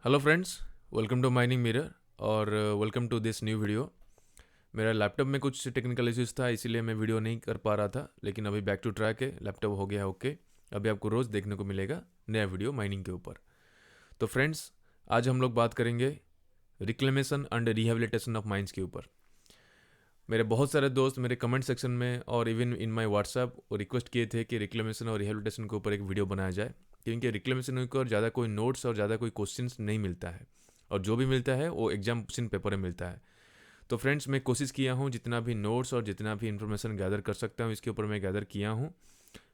Hello friends, welcome to mining mirror और welcome to this new video. मेरा laptop में कुछ टेक्निकल इश्यूज था, इसीलिए मैं वीडियो नहीं कर पा रहा था, लेकिन अभी बैक टू ट्रैक है, लैपटॉप हो गया ओके। अभी आपको रोज़ देखने को मिलेगा नया वीडियो माइनिंग के ऊपर। तो फ्रेंड्स, आज हम लोग बात करेंगे reclamation and rehabilitation of mines के ऊपर। मेरे बहुत सारे दोस्त मेरे कमेंट सेक्शन में और even in my WhatsApp request किए थे कि रिक्लेमेशन और रिहेबिलिटेशन के ऊपर एक वीडियो बनाया जाए, क्योंकि रिक्लेमेशन के ऊपर ज़्यादा कोई नोट्स और ज़्यादा कोई क्वेश्चंस नहीं मिलता है, और जो भी मिलता है वो एग्जाम क्वेश्चन पेपर में मिलता है। तो फ्रेंड्स, मैं कोशिश किया हूँ जितना भी नोट्स और जितना भी इन्फॉर्मेशन गैदर कर सकता हूँ इसके ऊपर मैं गैदर किया हूँ,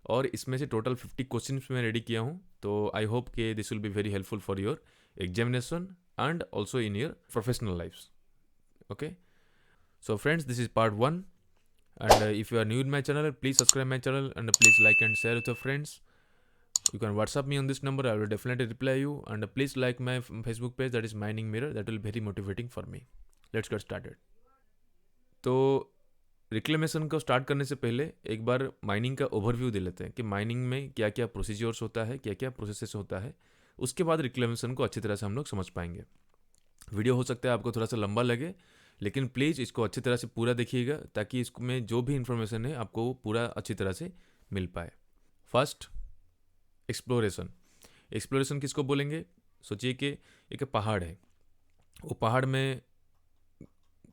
और इसमें से टोटल 50 क्वेश्चंस मैं रेडी किया हूँ। तो आई होप कि this will be very helpful for your examination and also in your professional life. Okay, so friends, this is part 1, and if you are new in my channel, please subscribe my channel and please like and share with your friends. You can WhatsApp me on this number, I will definitely reply you, and please like my Facebook page, that is Mining Mirror, that will be very motivating for me. Let's get started. तो reclamation को start करने से पहले एक बार mining का overview दे लेते हैं कि माइनिंग में क्या क्या प्रोसीजर्स होता है, क्या क्या प्रोसेसेस होता है। उसके बाद रिक्लेमेशन को अच्छी तरह से हम लोग समझ पाएंगे। वीडियो हो सकता है आपको थोड़ा सा लंबा लगे, लेकिन प्लीज़ इसको अच्छी तरह से पूरा देखिएगा, ताकि इसमें जो भी इंफॉर्मेशन है आपको वो पूरा अच्छी तरह से मिल पाए। First, exploration. एक्सप्लोरेशन किसको बोलेंगे? सोचिए कि एक पहाड़ है, वो पहाड़ में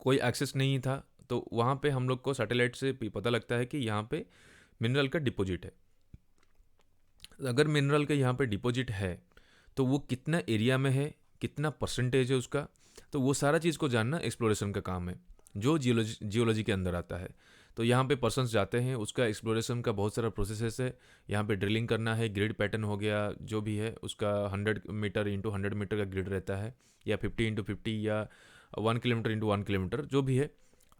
कोई एक्सेस नहीं था, तो वहाँ पे हम लोग को सैटेलाइट से पता लगता है कि यहाँ पे मिनरल का डिपॉजिट है। अगर मिनरल का यहाँ पे डिपॉजिट है तो वो कितना एरिया में है, कितना परसेंटेज है उसका, तो वो सारा चीज़ को जानना एक्सप्लोरेशन का काम है, जो जियोलॉजी के अंदर आता है। तो यहाँ पे पर्सन्स जाते हैं, उसका एक्सप्लोरेशन का बहुत सारा प्रोसेस है। यहाँ पे ड्रिलिंग करना है, ग्रिड पैटर्न हो गया जो भी है उसका 100 मीटर इंटू 100 मीटर का ग्रिड रहता है, या 50 इंटू 50, या 1 किलोमीटर इंटू 1 किलोमीटर, जो भी है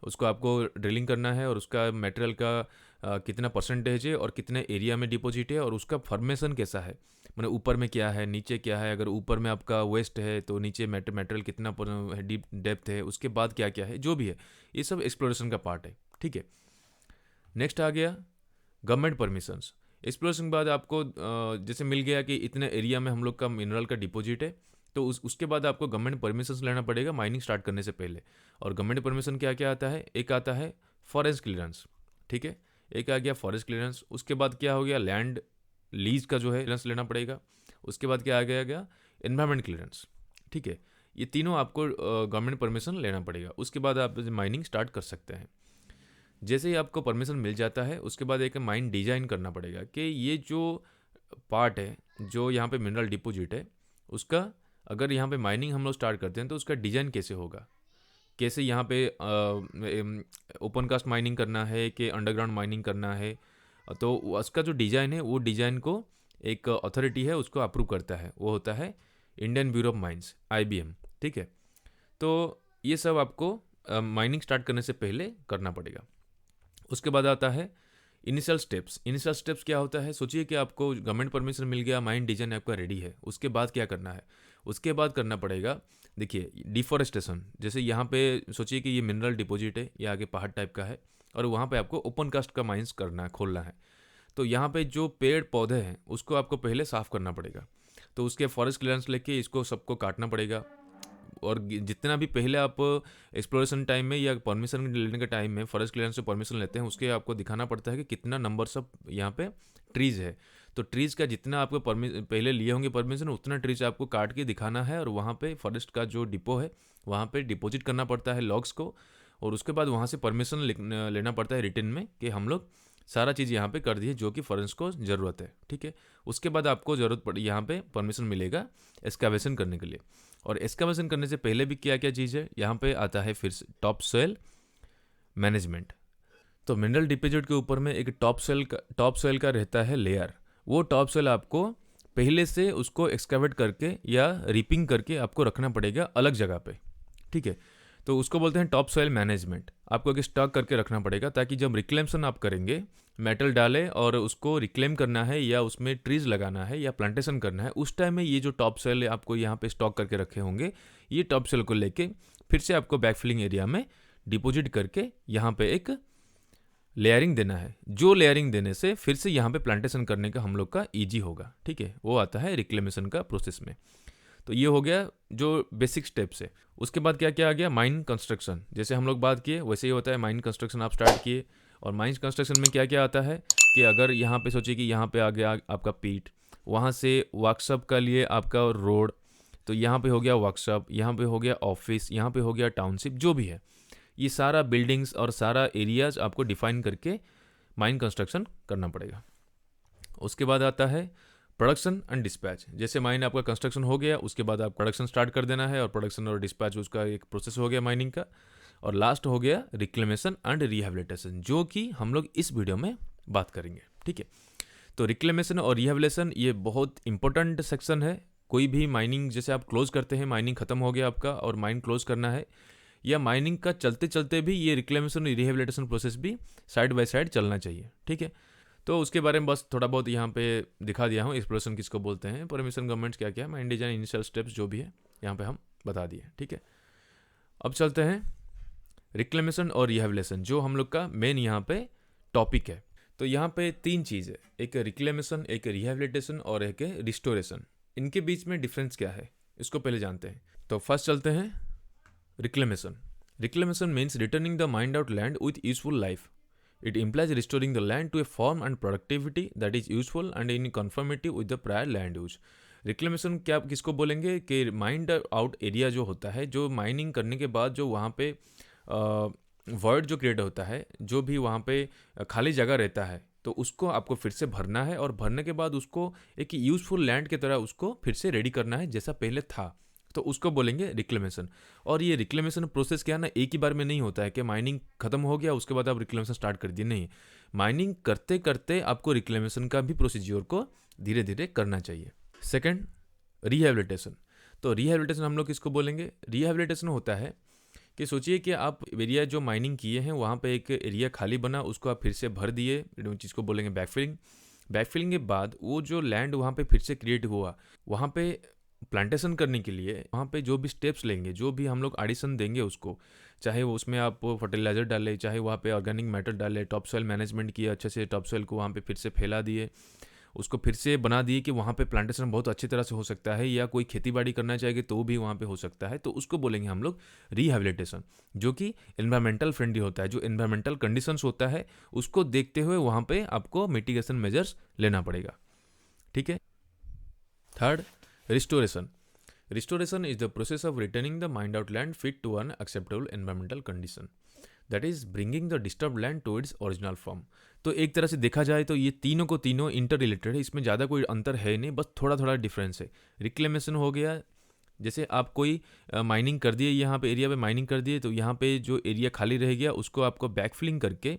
उसको आपको ड्रिलिंग करना है, और उसका मटेरियल का कितना परसेंटेज है और कितने एरिया में डिपॉजिट है, और उसका फॉर्मेशन कैसा है, मैंने ऊपर में क्या है, नीचे क्या है। अगर ऊपर में आपका वेस्ट है तो नीचे मटेरियल कितना डीप डेप्थ है, उसके बाद क्या क्या है, जो भी है, ये सब एक्सप्लोरेशन का पार्ट है। ठीक है, नेक्स्ट आ गया गवर्नमेंट परमिशंस। एक्सप्लोरेशन के बाद आपको जैसे मिल गया कि इतने एरिया में हम लोग का मिनरल का डिपॉजिट है, तो उसके बाद आपको गवर्नमेंट परमिशंस लेना पड़ेगा माइनिंग स्टार्ट करने से पहले। और गवर्नमेंट परमिशन क्या क्या आता है? एक आता है फॉरेस्ट क्लियरेंस, ठीक है, एक आ गया फॉरेस्ट क्लियरेंस। उसके बाद क्या हो गया? लैंड लीज का जो है क्लियरेंस लेना पड़ेगा। उसके बाद क्या आ गया एनवायरमेंट क्लियरेंस। ठीक है, ये तीनों आपको गवर्नमेंट परमिशन लेना पड़ेगा, उसके बाद आप माइनिंग स्टार्ट कर सकते हैं। जैसे ही आपको परमिशन मिल जाता है, उसके बाद एक माइन डिजाइन करना पड़ेगा कि ये जो पार्ट है, जो यहाँ पे मिनरल डिपॉजिट है, उसका अगर यहाँ पे माइनिंग हम लोग स्टार्ट करते हैं तो उसका डिज़ाइन कैसे होगा, कैसे यहाँ पे ओपन कास्ट माइनिंग करना है कि अंडरग्राउंड माइनिंग करना है। तो उसका जो डिज़ाइन है, वो डिज़ाइन को एक अथॉरिटी है उसको अप्रूव करता है, वो होता है Indian bureau of mines, IBM। ठीक है, तो ये सब आपको माइनिंग स्टार्ट करने से पहले करना पड़ेगा। उसके बाद आता है इनिशियल स्टेप्स। इनिशियल स्टेप्स क्या होता है? सोचिए कि आपको गवर्नमेंट परमिशन मिल गया, माइन डिजाइन आपका रेडी है, उसके बाद क्या करना है? उसके बाद करना पड़ेगा, देखिए, डिफॉरेस्टेशन। जैसे यहाँ पे सोचिए कि ये मिनरल डिपॉजिट है, ये आगे पहाड़ टाइप का है, और वहाँ पे आपको ओपन कास्ट का माइंस करना है, खोलना है। तो यहाँ पे जो पेड़ पौधे हैं उसको आपको पहले साफ़ करना पड़ेगा। तो उसके फॉरेस्ट क्लियरेंस लेके इसको सबको काटना पड़ेगा, और जितना भी पहले आप एक्सप्लोरेशन टाइम में या परमिशन लेने के टाइम में फॉरेस्ट क्लियरेंस से परमिशन लेते हैं, उसके आपको दिखाना पड़ता है कि कितना नंबर्स ऑफ यहाँ पे ट्रीज़ है। तो ट्रीज़ का जितना आपको पहले लिए होंगे परमिशन, उतना ट्रीज आपको काट के दिखाना है, और वहाँ पे फॉरेस्ट का जो डिपो है वहाँ पे डिपॉजिट करना पड़ता है लॉग्स को, और उसके बाद वहाँ से परमिशन लेना पड़ता है रिटर्न में कि हम लोग सारा चीज़ यहाँ पे कर दिए जो कि फॉरेस्ट को ज़रूरत है। ठीक है, उसके बाद आपको ज़रूरत पड़ यहाँ पे परमिशन मिलेगा एक्सकावेशन करने के लिए। और एक्सकावेशन करने से पहले भी क्या क्या चीज़ है, यहाँ पे आता है फिर टॉप सोइल मैनेजमेंट। तो मिनरल डिपॉजिट के ऊपर में एक टॉप सोइल का रहता है लेयर। वो टॉप सोइल आपको पहले से उसको एक्सकावेट करके या रिपिंग करके आपको रखना पड़ेगा अलग जगह पे। ठीक है, तो उसको बोलते हैं टॉप सोइल मैनेजमेंट। आपको एक स्टॉक करके रखना पड़ेगा, ताकि जब रिक्लेमेशन आप करेंगे, मेटल डाले और उसको रिक्लेम करना है या उसमें ट्रीज लगाना है या प्लांटेशन करना है, उस टाइम में ये जो टॉप सोइल आपको यहाँ पे स्टॉक करके रखे होंगे, ये टॉप सोइल को लेके फिर से आपको बैकफिलिंग एरिया में डिपॉजिट करके यहाँ पे एक लेयरिंग देना है। जो लेयरिंग देने से फिर से यहाँ पे प्लांटेशन करने का हम लोग का ईजी होगा। ठीक है, वो आता है रिक्लेमेशन का प्रोसेस में। तो ये हो गया जो बेसिक स्टेप्स है। उसके बाद क्या क्या आ गया, माइन कंस्ट्रक्शन। जैसे हम लोग बात किए वैसे ही होता है, माइन कंस्ट्रक्शन आप स्टार्ट किए। और माइन कंस्ट्रक्शन में क्या क्या आता है कि अगर यहाँ पे सोचिए कि यहाँ पे आ गया आपका पीट, वहाँ से वर्कशॉप का लिए आपका रोड, तो यहाँ पे हो गया वर्कशॉप, यहाँ पे हो गया ऑफिस, यहाँ पे हो गया टाउनशिप, जो भी है ये सारा बिल्डिंग्स और सारा एरियाज आपको डिफाइन करके माइन कंस्ट्रक्शन करना पड़ेगा। उसके बाद आता है प्रोडक्शन एंड डिस्पैच। जैसे माइन आपका कंस्ट्रक्शन हो गया, उसके बाद आप प्रोडक्शन स्टार्ट कर देना है, और प्रोडक्शन और डिस्पैच उसका एक प्रोसेस हो गया माइनिंग का। और लास्ट हो गया रिक्लेमेशन एंड रिहेबिलिटेशन, जो कि हम लोग इस वीडियो में बात करेंगे। ठीक है, तो रिक्लेमेशन और रिहेबिलिटेशन ये बहुत इंपॉर्टेंट सेक्शन है। कोई भी माइनिंग जैसे आप क्लोज करते हैं, माइनिंग खत्म हो गया आपका और माइन क्लोज करना है, या माइनिंग का चलते चलते भी ये रिक्लेमेशन और रिहेबिलिटेशन प्रोसेस भी साइड बाय साइड चलना चाहिए। ठीक है, तो उसके बारे में बस थोड़ा बहुत यहाँ पे दिखा दिया हूँ। एक्सप्लोरेशन किसको बोलते हैं, परमिशन गवर्नमेंट्स क्या क्या है, माइन डिजाइन, इनिशियल स्टेप्स जो भी है यहाँ पे हम बता दिए। ठीक है, अब चलते हैं रिक्लेमेशन और रिहेबिलिटेशन, जो हम लोग का मेन यहाँ पे टॉपिक है। तो यहाँ पे 3 चीज़ है, एक रिक्लेमेशन, एक रिहेबिलिटेशन और एक रिस्टोरेशन। इनके बीच में डिफरेंस क्या है इसको पहले जानते हैं। तो फर्स्ट चलते हैं reclamation. Reclamation means returning the mind out land with useful life. It implies restoring the land to a form and productivity that is useful and in conformity with the prior land use. Reclamation क्या किसको बोलेंगे कि mind out area जो होता है, जो mining करने के बाद जो वहाँ पे वर्ड जो क्रिएट होता है, जो भी वहाँ पे खाली जगह रहता है, तो उसको आपको फिर से भरना है, और भरने के बाद उसको एक यूजफुल लैंड की तरह उसको फिर से रेडी करना है जैसा पहले था, तो उसको बोलेंगे रिक्लेमेशन। और ये रिक्लेमेशन प्रोसेस क्या है ना, एक ही बार में नहीं होता है कि माइनिंग खत्म हो गया उसके बाद आप रिक्लेमेशन स्टार्ट कर दिए, नहीं। माइनिंग करते करते आपको रिक्लेमेशन का भी प्रोसीज्योर को धीरे धीरे करना चाहिए। Second, rehabilitation. तो रिहेबिलिटेशन हम लोग किसको बोलेंगे, रिहेबिलिटेशन होता है कि सोचिए कि आप एरिया जो माइनिंग किए हैं वहाँ पे एक एरिया खाली बना, उसको आप फिर से भर दिए, जिसको बोलेंगे बैकफिलिंग। बैकफिलिंग के बाद वो जो लैंड वहाँ पे फिर से क्रिएट हुआ, वहाँ पे प्लांटेशन करने के लिए वहाँ पे जो भी स्टेप्स लेंगे, जो भी हम लोग एडिशन देंगे उसको, चाहे वो उसमें आप फर्टिलाइजर डालें, चाहे वहाँ पे ऑर्गेनिक मैटर डालें, टॉप सॉइल मैनेजमेंट किया अच्छे से, टॉप सॉइल को वहाँ पे फिर से फैला दिए, उसको फिर से बना दिए कि वहाँ पे प्लांटेशन बहुत अच्छी तरह से हो सकता है, या कोई खेती बाड़ी करना चाहेगी तो भी वहाँ पे हो सकता है, तो उसको बोलेंगे हम लोग रिहेबिलिटेशन, जो कि एनवायरमेंटल फ्रेंडली होता है। जो एनवायरमेंटल कंडीशंस होता है उसको देखते हुए वहाँ पे आपको मिटिगेशन मेजर्स लेना पड़ेगा। ठीक है। Third, restoration. Restoration is the process of returning the mined out land fit to an acceptable environmental condition. That is bringing the disturbed land to its original form. तो एक तरह से देखा जाए तो ये तीनों को तीनों इंटर रिलेटेड है, इसमें ज़्यादा कोई अंतर है नहीं, बस थोड़ा थोड़ा डिफरेंस है। रिक्लेमेशन हो गया, जैसे आप कोई माइनिंग कर दिए, यहाँ पे एरिया पे माइनिंग कर दिए, तो यहाँ पे जो एरिया खाली रह गया उसको आपको बैकफिलिंग करके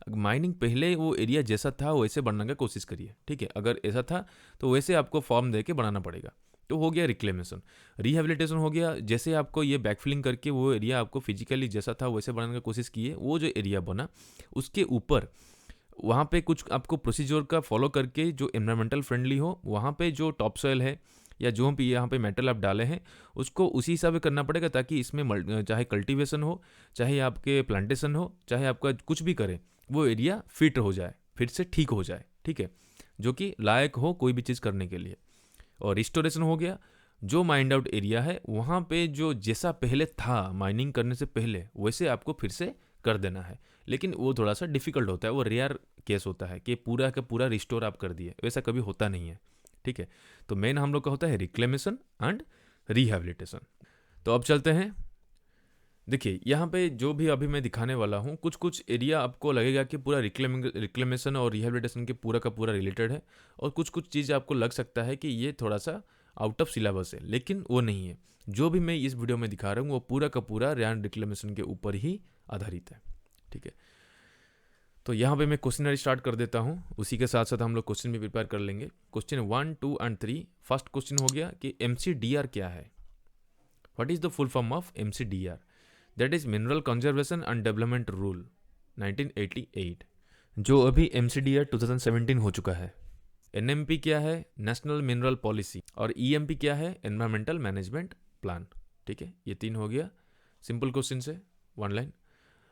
माइनिंग पहले वो एरिया जैसा था वैसे बनाने की कोशिश करिए। ठीक है, अगर ऐसा था तो वैसे आपको फॉर्म दे के बनाना पड़ेगा, तो हो गया रिक्लेमेशन। रिहेबिलिटेशन हो गया, जैसे आपको ये बैकफिलिंग करके वो एरिया आपको फिजिकली जैसा था वैसे बनाने की कोशिश किए, वो जो एरिया बना उसके ऊपर वहाँ पे कुछ आपको प्रोसीजर का फॉलो करके जो एनवायरमेंटल फ्रेंडली हो, वहाँ पे जो टॉप सॉइल है या जो भी यहाँ पे मेटल आप डाले हैं उसको उसी हिसाब से करना पड़ेगा, ताकि इसमें चाहे कल्टीवेशन हो, चाहे आपके प्लांटेशन हो, चाहे आपका कुछ भी करें, वो एरिया फिट हो जाए, फिर से ठीक हो जाए। ठीक है, जो कि लायक हो कोई भी चीज़ करने के लिए। और रिस्टोरेशन हो गया, जो माइंड आउट एरिया है वहाँ पे जो जैसा पहले था माइनिंग करने से पहले वैसे आपको फिर से कर देना है, लेकिन वो थोड़ा सा डिफिकल्ट होता है, वो रेयर केस होता है कि पूरा का पूरा रिस्टोर आप कर दिए, वैसा कभी होता नहीं है। ठीक है, तो मेन हम लोग का होता है रिक्लेमेशन एंड रिहेबिलिटेशन। तो अब चलते हैं, देखिए यहाँ पे जो भी अभी मैं दिखाने वाला हूँ, कुछ कुछ एरिया आपको लगेगा कि पूरा रिक्लेमेशन और रिहेबिलिटेशन के पूरा का पूरा रिलेटेड है, और कुछ कुछ चीज़ आपको लग सकता है कि ये थोड़ा सा आउट ऑफ सिलेबस है, लेकिन वो नहीं है। जो भी मैं इस वीडियो में दिखा रहा हूँ वो पूरा का पूरा लैंड रिक्लेमेशन के ऊपर ही आधारित है। ठीक है, तो यहाँ पे मैं क्वेश्चन स्टार्ट कर देता हूँ, उसी के साथ साथ हम लोग क्वेश्चन भी प्रिपेयर कर लेंगे। Question 1, 2 and 3। फर्स्ट क्वेश्चन हो गया कि MCDR क्या है, what is the full form of MCDR? That is mineral conservation and development rule 1988, जो अभी MCDR 2017 हो चुका है। NMP क्या है, नेशनल मिनरल पॉलिसी, और EMP क्या है, एनवायरमेंटल मैनेजमेंट प्लान। ठीक है, ये 3 हो गया, सिंपल क्वेश्चन से 1 लाइन।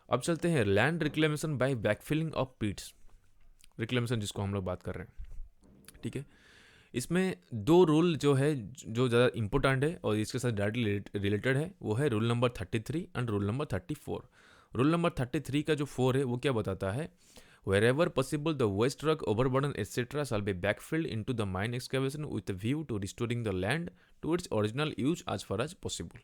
अब चलते हैं land reclamation by backfilling of pits, reclamation जिसको हम लोग बात कर रहे हैं। ठीक है, इसमें दो रूल जो है जो ज़्यादा इम्पोर्टेंट है और इसके साथ डायरेक्टली रिलेटेड है, वो है rule number 33 and rule number 34। Rule number 33 का जो 4 है वो क्या बताता है, wherever possible the waste rock overburden etc shall be backfilled into the mine excavation with a view to restoring the land to its original use as far as possible।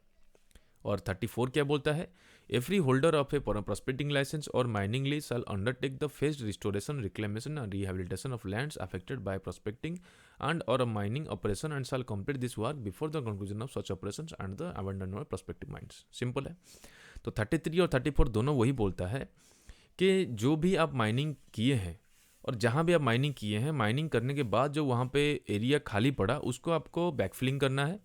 और 34 क्या बोलता है, every holder of a prospecting licence और mining lease shall undertake the phased restoration, reclamation and rehabilitation of lands affected by prospecting and or a mining operation and shall complete this work before the conclusion of such operations and the abandonment of prospective mines। Simple है। तो 33 और 34 दोनों वही बोलता है कि जो भी आप माइनिंग किए हैं और जहाँ भी आप माइनिंग किए हैं, माइनिंग करने के बाद जो वहाँ पे एरिया खाली पड़ा उसको आपको बैकफिलिंग करना है।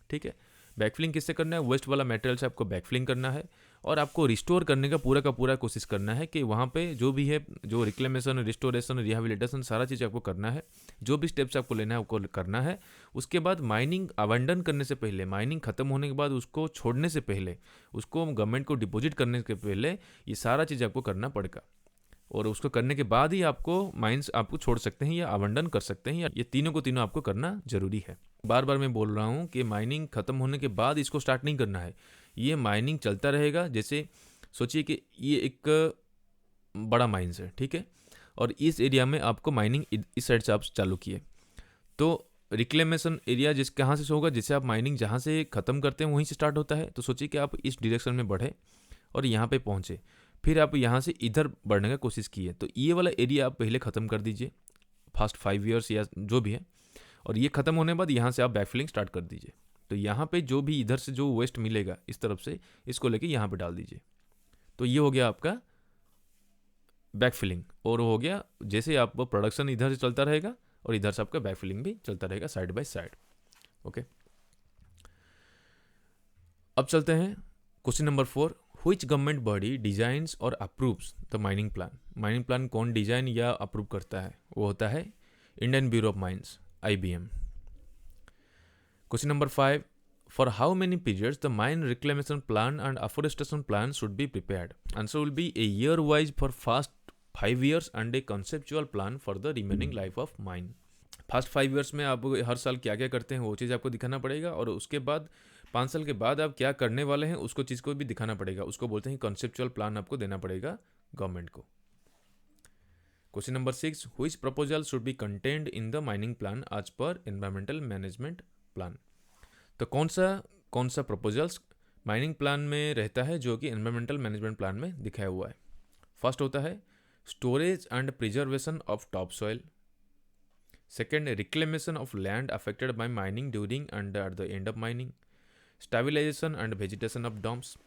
ठीक है, बैकफिलिंग किससे करना है, वेस्ट वाला मटेरियल से आपको बैकफिलिंग करना है और आपको रिस्टोर करने का पूरा कोशिश करना है कि वहाँ पे जो भी है, जो रिक्लेमेशन, रिस्टोरेशन, रिहेबिलिटेशन, सारा चीज़ आपको करना है। जो भी स्टेप्स आपको लेना है आपको करना है। उसके बाद माइनिंग अबैंडन करने से पहले, माइनिंग ख़त्म होने के बाद उसको छोड़ने से पहले, उसको गवर्नमेंट को डिपॉजिट करने के पहले ये सारा चीज़ आपको करना पड़ेगा। और उसको करने के बाद ही आपको माइंस आपको छोड़ सकते हैं या आवंटन कर सकते हैं, या ये तीनों को तीनों आपको करना जरूरी है। बार बार मैं बोल रहा हूँ कि माइनिंग ख़त्म होने के बाद इसको स्टार्ट नहीं करना है, ये माइनिंग चलता रहेगा। जैसे सोचिए कि ये एक बड़ा माइंस है, ठीक है, और इस एरिया में आपको माइनिंग इस साइड से आप चालू किए, तो रिक्लेमेशन एरिया जिस कहाँ से होगा, जिसे आप माइनिंग जहाँ से ख़त्म करते हैं वहीं से स्टार्ट होता है। तो सोचिए कि आप इस डायरेक्शन में बढ़े और यहाँ पे पहुँचे, फिर आप यहाँ से इधर बढ़ने का कोशिश किए, तो ये वाला एरिया आप पहले ख़त्म कर दीजिए फर्स्ट 5 ईयर्स या जो भी है, और ये ख़त्म होने के बाद यहाँ से आप बैकफिलिंग स्टार्ट कर दीजिए। तो यहाँ पे जो भी इधर से जो वेस्ट मिलेगा इस तरफ से, इसको लेके यहाँ पे डाल दीजिए। तो ये हो गया आपका बैकफिलिंग, और हो गया जैसे आप प्रोडक्शन इधर से चलता रहेगा और इधर से आपका बैकफिलिंग भी चलता रहेगा साइड बाय साइड। ओके, अब चलते हैं question number 4। Which government body designs और approves the mining plan. Mining plan कौन डिजाइन या अप्रूव करता है, वो होता है Indian bureau of mines, IBM। Question number 5। For how many periods the mine reclamation plan and afforestation plan should be prepared. Answer will be a year wise for first 5 years and a conceptual plan for the remaining life of mine. First 5 years में आप हर साल क्या क्या करते हैं वो चीज़ आपको दिखाना पड़ेगा, और उसके बाद 5 साल के बाद आप क्या करने वाले हैं उसको चीज़ को भी दिखाना पड़ेगा। उसको बोलते हैं कॉन्सेप्चुअल प्लान, आपको देना पड़ेगा गवर्नमेंट को। Question number 6। Which proposal should be contained in the mining plan as per environmental management plan. तो कौन सा प्रपोजल्स माइनिंग प्लान में रहता है जो कि एनवायरमेंटल मैनेजमेंट प्लान में दिखाया हुआ है। फर्स्ट होता है storage and preservation of top soil. Second, reclamation of land affected by mining during and at the end of mining. Stabilisation and vegetation of dumps.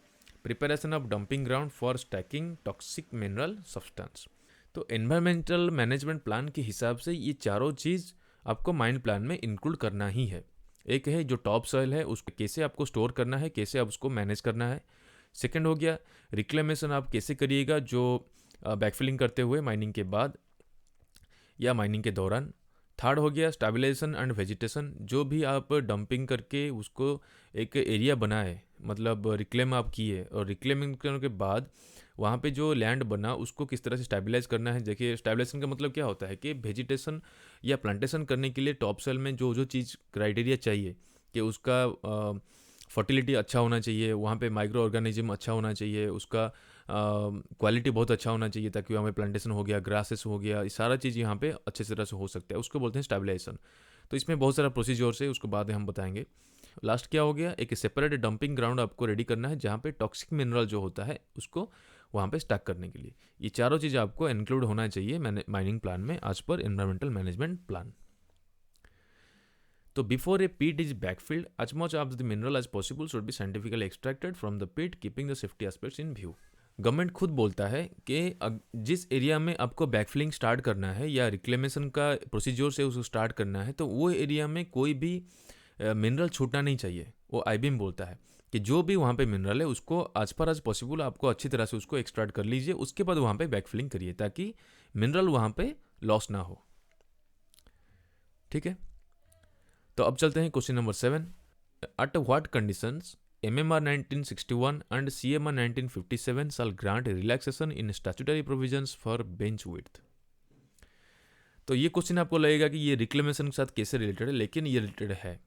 Preparation of dumping ground for stacking toxic mineral substance. तो environmental management plan के हिसाब से ये चारों चीज़ आपको mine plan में include करना ही है। एक है जो टॉप सॉइल है उसको कैसे आपको स्टोर करना है, कैसे आप उसको मैनेज करना है। सेकंड हो गया रिक्लेमेशन आप कैसे करिएगा, जो बैकफिलिंग करते हुए माइनिंग के बाद या माइनिंग के दौरान। थर्ड हो गया स्टेबलाइजेशन एंड वेजिटेशन, जो भी आप डंपिंग करके उसको एक एरिया बनाए, मतलब रिक्लेम आप किए, और रिक्लेमिंग करने के बाद वहाँ पे जो लैंड बना उसको किस तरह से स्टेबलाइज करना है। देखिए स्टेबलाइजेशन का मतलब क्या होता है कि वेजिटेशन या प्लांटेशन करने के लिए टॉप सोइल में जो चीज़ क्राइटेरिया चाहिए कि उसका फर्टिलिटी अच्छा होना चाहिए, वहाँ पे माइक्रो ऑर्गेनिज्म अच्छा होना चाहिए, उसका क्वालिटी बहुत अच्छा होना चाहिए, ताकि वहाँ पे प्लांटेशन हो गया, ग्रासेस हो गया, ये सारा चीज़ यहाँ पे अच्छे तरह से हो सकता है, उसको बोलते हैं स्टेबलाइजेशन। तो इसमें बहुत सारा प्रोसीजर्स है, उसको बाद में हम बताएंगे। लास्ट क्या हो गया, एक सेपरेट डंपिंग ग्राउंड आपको रेडी करना है जहाँ पे टॉक्सिक मिनरल जो होता है उसको वहाँ पे स्टैक करने के लिए। ये चारों चीज़ आपको इंक्लूड होना चाहिए माइनिंग प्लान में as per environmental management plan. तो before a pit is backfilled, as much of the mineral as possible should be scientifically extracted from the pit, keeping the safety aspects in view। Government खुद बोलता है कि जिस area में आपको backfilling start करना है या रिक्लेमेशन का प्रोसीजर से उसको स्टार्ट करना है, तो वो एरिया में कोई भी मिनरल छूटना नहीं चाहिए। वो IBM बोलता है कि जो भी वहाँ पे मिनरल है उसको एज फार एज पॉसिबल आपको अच्छी तरह से उसको एक्सट्रैक्ट कर लीजिए, उसके बाद वहाँ पे बैकफिलिंग करिए ताकि मिनरल वहाँ पे लॉस ना हो। ठीक है, तो अब चलते हैं question number 7। At what conditions MMR 1961 and CMR 1957 shall grant relaxation in statutory provisions for bench width। तो ये क्वेश्चन आपको लगेगा कि ये रिक्लेमेशन के साथ कैसे रिलेटेड है, लेकिन ये रिलेटेड है।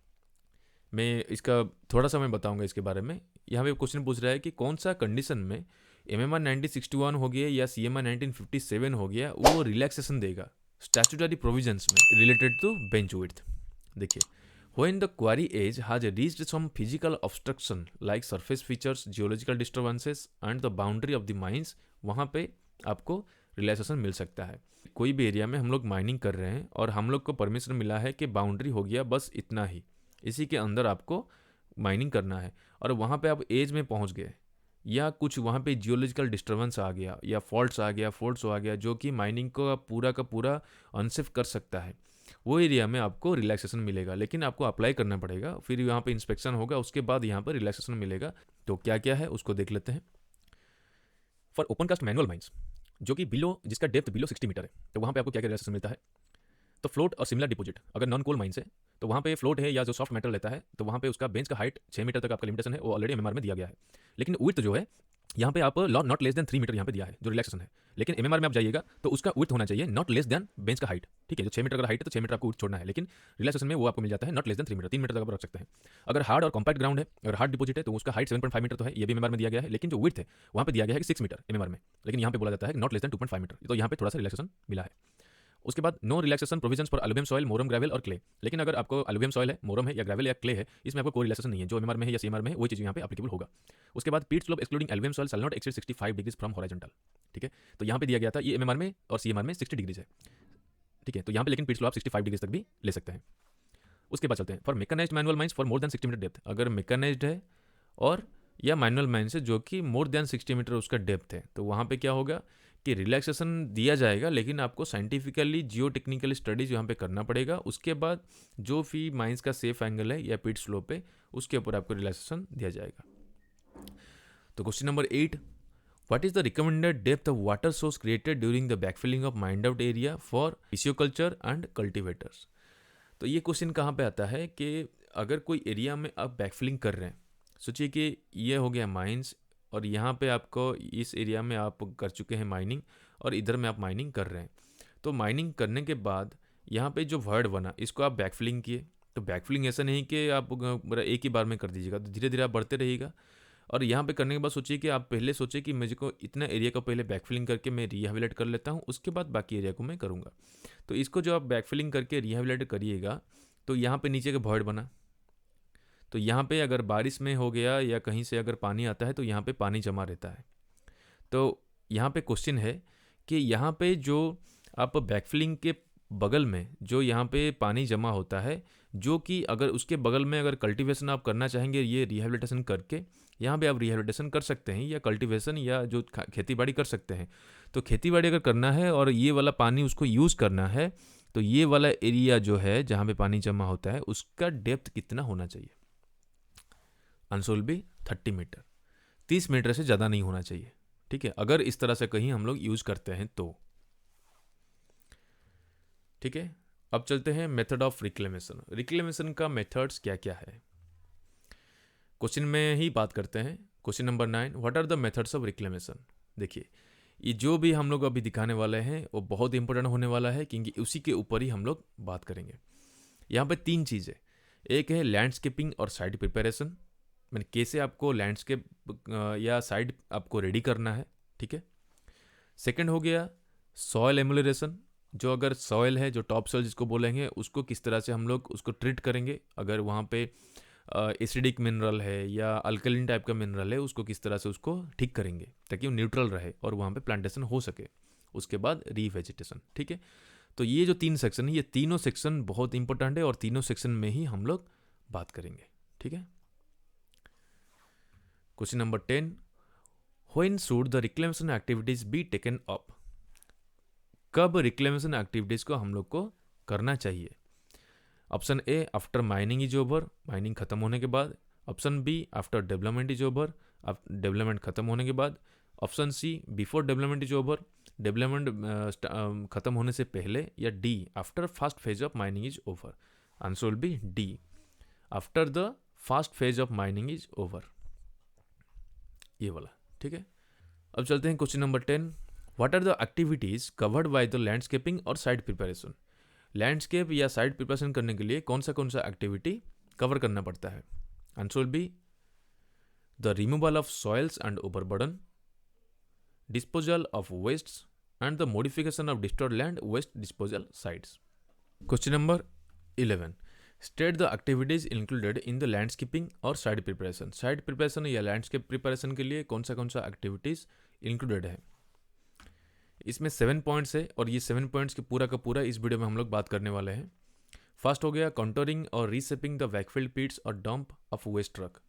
मैं इसका थोड़ा सा मैं बताऊंगा इसके बारे में। यहाँ पे क्वेश्चन पूछ रहा है कि कौन सा कंडीशन में MMR 1961 हो गया या CMR 1957 हो गया वो रिलैक्सेशन देगा स्टैट्यूटरी प्रोविजंस में रिलेटेड टू बेंच विड्थ। देखिए, when the quarry edge has reached some physical obstruction like surface features, geological disturbances and the boundary of the mines, वहाँ पे आपको रिलैक्सेशन मिल सकता है। कोई भी एरिया में हम लोग माइनिंग कर रहे हैं और हम लोग को परमिशन मिला है कि बाउंड्री हो गया बस इतना ही, इसी के अंदर आपको माइनिंग करना है, और वहाँ पे आप एज में पहुँच गए या कुछ वहाँ पे जियोलॉजिकल डिस्टर्बेंस आ गया या फॉल्ट्स आ गया जो कि माइनिंग को पूरा का पूरा अनसेफ कर सकता है, वो एरिया में आपको रिलैक्सेशन मिलेगा। लेकिन आपको अप्लाई करना पड़ेगा, फिर यहाँ पे इंस्पेक्शन होगा, उसके बाद यहाँ पर रिलैक्सेशन मिलेगा। तो क्या क्या है उसको देख लेते हैं। For open cast manual mines जो कि जिसका डेप्थ बिलो 60 मीटर है, तो वहाँ पे आपको क्या क्या रिलैक्सेशन मिलता है। तो फ्लोट और सिमिलर डिपॉजिट, अगर नॉन कोल माइंस है तो वहाँ पे फ्लोट है या जो सॉफ्ट मेटल रहता है तो वहाँ पे उसका बेंच का हाइट 6 मीटर तक आपका लिमिटेशन है, वो ऑलरेडी MMR में दिया गया है। लेकिन विड्थ जो है यहाँ पे आप नॉट लेस देन 3 मीटर यहाँ पे दिया है जो रिलैक्सेशन है। लेकिन MMR में आप जाइएगा तो उसका विड्थ होना चाहिए नॉट लेस देन बेंच का हाइट। ठीक है, जो 6 मीटर का हाइट है तो 6 मीटर आपको विड्थ छोड़ना है, लेकिन रिलैक्सेशन में वो आपको मिल जाता है not less than 3 metre, 3 metre तक आप रख सकते हैं। अगर हार्ड और कॉम्पैक्ट ग्राउंड है, अगर हार्ड डिपॉजिट है तो उसका हाइट 7.5 मीटर तो है, ये भी MMR में दिया गया है, लेकिन जो विड्थ है वहाँ पे दिया गया है कि 6 मीटर MMR में, लेकिन यहाँ पे बोला जाता है नॉट लेस देन 2.5 मीटर, तो यहाँ पे थोड़ा सा रिलैक्सेशन मिला है। उसके बाद no relaxation provisions for aluminium soil, मोरम, ग्रेवल और क्ले। लेकिन अगर आपको एल्यूमिनियम सॉइल है, मोरम है या ग्रेवल या क्ले है, इसमें आपको कोई रिलैक्सेशन नहीं है, जो MMR में है या CMR में है वही चीज़ यहाँ पे एप्लीकेबल होगा। उसके बाद पीट slope excluding aluminium soil shall not exceed 65 degrees from horizontal. ठीक है, तो यहाँ पे दिया गया था ये MMR में और CMR में 60 डिग्रीज है। ठीक है, तो यहाँ पे लेकिन पीट स्लोप 65 डिग्रीज तक भी ले सकते हैं। उसके बाद चलते हैं for mechanized manual mines for more than 60 metre depth. अगर मैकेनाइज्ड है और या मैनुअल माइंस है जो कि मोर देन 60 मीटर उसका डेप्थ है, तो वहाँ पे क्या होगा कि रिलैक्सेशन दिया जाएगा, लेकिन आपको साइंटिफिकली जियो टेक्निकल स्टडीज यहाँ पे करना पड़ेगा। उसके बाद जो भी माइंस का सेफ एंगल है या पिट स्लोप है उसके ऊपर आपको रिलैक्सेशन दिया जाएगा। तो question number 8, what is the recommended depth of water source created during the backfilling of mined out area for pisciculture and cultivators. तो ये क्वेश्चन कहाँ पे आता है कि अगर कोई एरिया में आप बैकफिलिंग कर रहे हैं, सोचिए कि ये हो गया माइंस और यहाँ पे आपको इस एरिया में आप कर चुके हैं माइनिंग और इधर में आप माइनिंग कर रहे हैं। तो माइनिंग करने के बाद यहाँ पे जो वर्ड बना इसको आप बैकफिलिंग किए। तो बैकफिलिंग ऐसा नहीं कि आप एक ही बार में कर दीजिएगा, तो धीरे धीरे आप बढ़ते रहिएगा। और यहाँ पे करने के बाद सोचिए कि आप पहले सोचिए कि मुझको इतना एरिया को पहले बैकफिलिंग करके मैं रिहेबिलिटेट कर लेता हूँ, उसके बाद बाकी एरिया को मैं करूँगा। तो इसको जो आप बैकफिलिंग करके रिहेबिलिटेट करिएगा तो यहाँ पे नीचे का वॉइड बना, तो यहाँ पे अगर बारिश में हो गया या कहीं से अगर पानी आता है तो यहाँ पे पानी जमा रहता है। तो यहाँ पे क्वेश्चन है कि यहाँ पे जो आप बैकफिलिंग के बगल में जो यहाँ पे पानी जमा होता है, जो कि अगर उसके बगल में अगर कल्टीवेशन आप करना चाहेंगे ये रिहेबिलिटेशन करके, यहाँ पे आप रिहेबिलिटेशन कर सकते हैं या कल्टीवेशन या जो खेती बाड़ी कर सकते हैं। तो खेती बाड़ी अगर करना है और ये वाला पानी उसको यूज़ करना है, तो ये वाला एरिया जो है जहाँ पे पानी जमा होता है उसका डेप्थ कितना होना चाहिए। Answer will be 30 metre, 30 metre से ज़्यादा नहीं होना चाहिए। ठीक है, अगर इस तरह से कहीं हम लोग यूज़ करते हैं तो। ठीक है, अब चलते हैं मेथड ऑफ रिक्लेमेशन। रिक्लेमेशन का मेथड्स क्या क्या है क्वेश्चन में ही बात करते हैं। Question number 9, what are the methods of reclamation. देखिए, ये जो भी हम लोग अभी दिखाने वाले हैं वो बहुत इंपॉर्टेंट होने वाला है, क्योंकि उसी के ऊपर ही हम लोग बात करेंगे। यहाँ पे 3 चीज़ें, एक है लैंडस्केपिंग और साइट प्रिपरेशन, मैंने कैसे आपको लैंडस्केप या साइड आपको रेडी करना है। ठीक है, सेकंड हो गया सॉयल एमुलरेशन, जो अगर सॉयल है जो टॉप सॉयल जिसको बोलेंगे उसको किस तरह से हम लोग उसको ट्रीट करेंगे, अगर वहाँ पे एसिडिक मिनरल है या अल्कलिन टाइप का मिनरल है उसको किस तरह से उसको ठीक करेंगे ताकि वो न्यूट्रल रहे और वहाँ पे प्लांटेशन हो सके। उसके बाद रीवेजिटेशन। ठीक है, तो ये जो 3 सेक्शन है ये तीनों सेक्शन बहुत इंपॉर्टेंट है और तीनों सेक्शन में ही हम लोग बात करेंगे। ठीक है, question number 10, when should the reclamation activities be taken up. कब रिक्लेमेशन एक्टिविटीज को हम लोग को करना चाहिए। Option A after mining is over, mining खत्म होने के बाद। Option B after development is over, development खत्म होने के बाद। Option C before development is over, development खत्म होने से पहले। या D after first phase of mining is over. Answer will be D, after the first phase of mining is over, ये वाला। ठीक है, अब चलते हैं question number 10, what are the activities covered by the landscaping और साइट प्रिपरेशन। लैंडस्केप या site preparation करने के लिए कौन सा एक्टिविटी कवर करना पड़ता है? Answer will be the removal of soils and overburden, disposal of wastes and the modification of destroyed land waste disposal sites. Question number 11. State the activities included in the landscaping और site preparation. Site preparation या landscape preparation के लिए कौन सा activities included है? इसमें 7 points है और ये 7 पॉइंट्स के पूरा का पूरा इस वीडियो में हम लोग बात करने वाले हैं. फर्स्ट हो गया कॉन्टोरिंग और रीसेपिंग द बैकफिल्ड पिट्स और डंप ऑफ वेस्ट रॉक.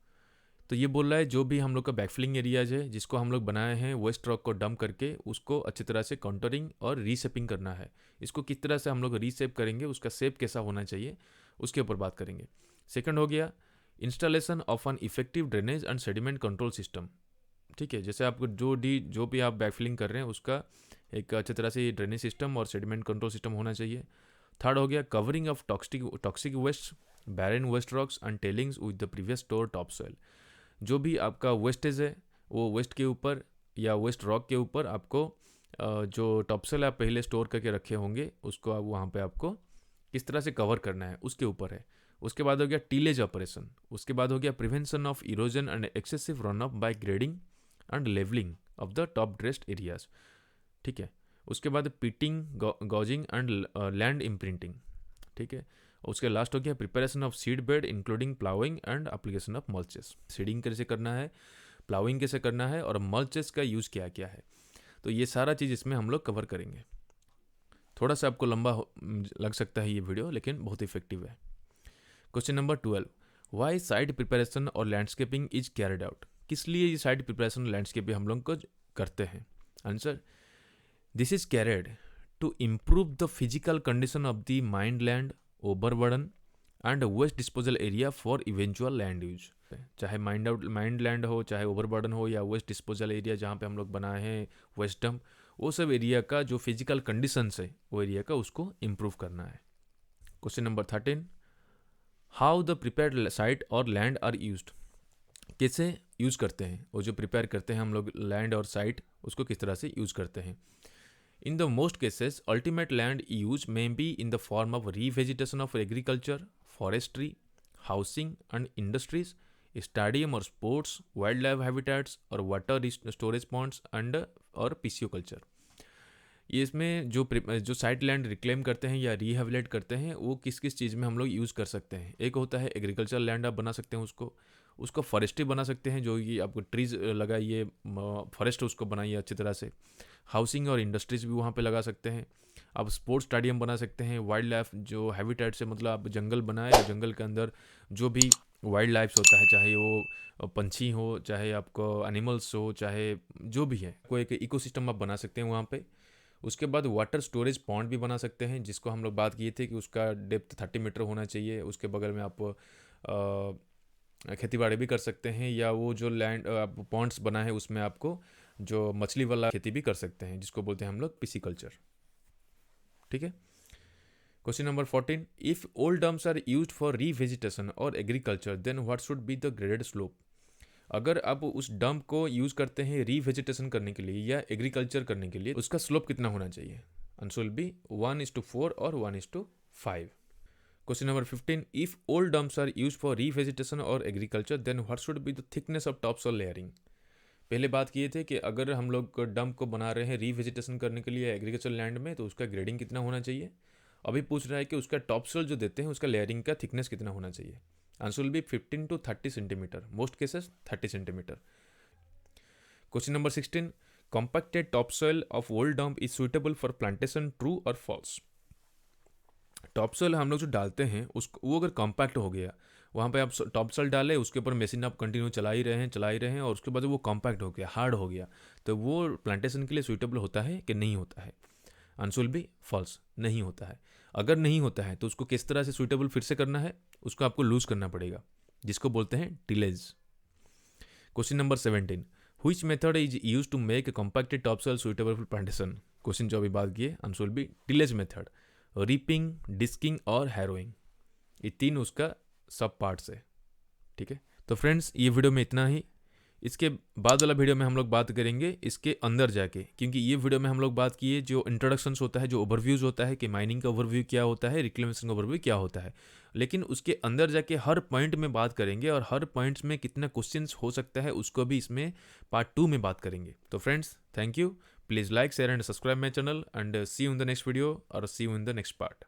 तो ये बोल रहा है जो भी हम लोग का बैकफिलिंग एरियाज है जिसको हम लोग बनाए हैं वेस्ट रॉक को डंप करके उसको अच्छी तरह से कॉन्टोरिंग और रीसेपिंग करना है. इसको किस तरह से हम लोग रीसेप करेंगे, उसका शेप कैसा होना चाहिए, उसके ऊपर बात करेंगे. सेकंड हो गया installation of an effective drainage and sediment control system. ठीक है, जैसे आपको जो भी आप बैकफिलिंग कर रहे हैं उसका एक अच्छी तरह से ड्रेनेज सिस्टम और सेडिमेंट कंट्रोल सिस्टम होना चाहिए. थर्ड हो गया covering of toxic waste, barren waste rocks and tailings with the previous store top soil. जो भी आपका वेस्टेज है वो वेस्ट के ऊपर या वेस्ट रॉक के ऊपर आपको जो टॉपसोइल आप पहले स्टोर करके रखे होंगे उसको आप वहाँ पे आपको किस तरह से कवर करना है उसके ऊपर है. उसके बाद हो गया टीलेज ऑपरेशन. उसके बाद हो गया prevention of erosion and excessive run off by grading and levelling of the top dressed areas. ठीक है, उसके बाद pitting, gouging and land imprinting. ठीक है, उसके लास्ट हो गया preparation of seed bed including ploughing and application of mulches. Seeding कैसे करना है, प्लाउइंग कैसे करना है और मल्चेस का यूज़ क्या क्या है. तो ये सारा चीज़ इसमें हम लोग कवर करेंगे. थोड़ा सा आपको लंबा लग सकता है ये वीडियो, लेकिन बहुत इफेक्टिव है. Question number 12. Why site preparation और लैंडस्केपिंग इज कैरिड आउट. किस लिए ये साइट प्रिपरेशन और लैंडस्केपिंग हम लोग को करते हैं? Answer, this is carried to improve the physical condition of the mined land, overburden and waste disposal area for eventual land use. चाहे माइंड लैंड हो, चाहे ओवरबर्डन हो या वेस्ट डिस्पोजल एरिया जहाँ पे हम लोग बनाए हैं वेस्ट डंप, वो सब एरिया का जो फिजिकल कंडीशंस है वो एरिया का उसको इम्प्रूव करना है. Question number 13. How the prepared site और लैंड आर यूज्ड. कैसे यूज करते हैं, वो जो प्रिपेयर करते हैं हम लोग लैंड और साइट उसको किस तरह से यूज करते हैं. In the most cases, ultimate land use may be in the form of revegetation of agriculture, forestry, housing and industries, stadium or sports, wildlife habitats or water storage ponds and और pisciculture. ये इसमें जो site land reclaim करते हैं या rehabilitate करते हैं वो किस किस चीज़ में हम लोग यूज़ कर सकते हैं. एक होता है एग्रीकल्चर लैंड, आप बना सकते हैं उसको फॉरेस्ट्री बना सकते हैं, जो कि आपको ट्रीज लगाइए, फॉरेस्ट उसको बनाइए अच्छी तरह से. हाउसिंग और इंडस्ट्रीज भी वहाँ पे लगा सकते हैं. आप स्पोर्ट्स स्टेडियम बना सकते हैं. वाइल्ड लाइफ जो हैबिटेट से मतलब आप जंगल बनाए, जंगल के अंदर जो भी वाइल्ड लाइफ होता है, चाहे वो पंछी हो, चाहे आपको एनिमल्स हो, चाहे जो भी है, कोई एक इकोसिस्टम आप बना सकते हैं वहाँ पे. उसके बाद वाटर स्टोरेज पॉन्ड भी बना सकते हैं, जिसको हम लोग बात किए थे कि उसका डेप्थ 30 मीटर होना चाहिए. उसके बगल में आप खेती बाड़ी भी कर सकते हैं, या वो जो लैंड आप पॉन्ड्स बना है उसमें आपको जो मछली वाला खेती भी कर सकते हैं, जिसको बोलते हैं हम लोग पिसिकल्चर. ठीक है. Question number 14. If old dumps are used for revegetation और agriculture then what should be the graded slope. अगर आप उस डंप को यूज करते हैं रीवेजिटेशन करने के लिए या एग्रीकल्चर करने के लिए, उसका स्लोप कितना होना चाहिए? आंसर विल बी 1:4 और 1:5. Question number 15. If old dumps are use for revegetation और agriculture then what should be the thickness of top soil layering. पहले बात किए थे कि अगर हम लोग डंप को बना रहे हैं रीवेजिटेशन करने के लिए एग्रीकल्चर लैंड में तो उसका ग्रेडिंग कितना होना चाहिए. अभी पूछ रहा है कि उसका टॉप सॉइल जो देते हैं उसका लेयरिंग का थिकनेस कितना होना चाहिए. Answer will B 15 to 30 centimetre, most cases 30 centimetre. Question number 16. Compacted top soil of old dump is suitable for plantation, true और फॉल्स. टॉप सॉइल हम लोग जो डालते हैं उसको, वो अगर कॉम्पैक्ट हो गया, वहाँ पे आप टॉप सॉइल डाले, उसके ऊपर मशीन आप कंटिन्यू चला ही रहे हैं और उसके बाद वो कॉम्पैक्ट हो गया, हार्ड हो गया, तो वो प्लांटेशन के लिए सुइटेबल होता है कि नहीं होता है. आंसर विल बी फॉल्स, नहीं होता है. अगर नहीं होता है तो उसको किस तरह से सुइटेबल फिर से करना है, उसको आपको लूज करना पड़ेगा, जिसको बोलते हैं tillage. Question number 17. Which method is use to make a compacted top soil suitable for plantation. Question जो अभी बात किए, answer will be tillage method. Ripping, discing और हैरोइंग, ये तीन उसका सब पार्ट्स है. ठीक है, तो फ्रेंड्स ये वीडियो में इतना ही. इसके बाद वाला वीडियो में हम लोग बात करेंगे इसके अंदर जाके, क्योंकि ये वीडियो में हम लोग बात किए जो इंट्रोडक्शंस होता है, जो ओवरव्यूज़ होता है कि माइनिंग का ओवरव्यू क्या होता है, रिक्लेमेशन का ओवरव्यू क्या होता है। लेकिन उसके अंदर जाके हर पॉइंट में बात करेंगे और हर पॉइंट्स में कितना क्वेश्चंस हो सकता है उसको भी इसमें पार्ट 2 में बात करेंगे। तो friends, thank you, please like share and subscribe my channel and see you in the next video और see you in the next part.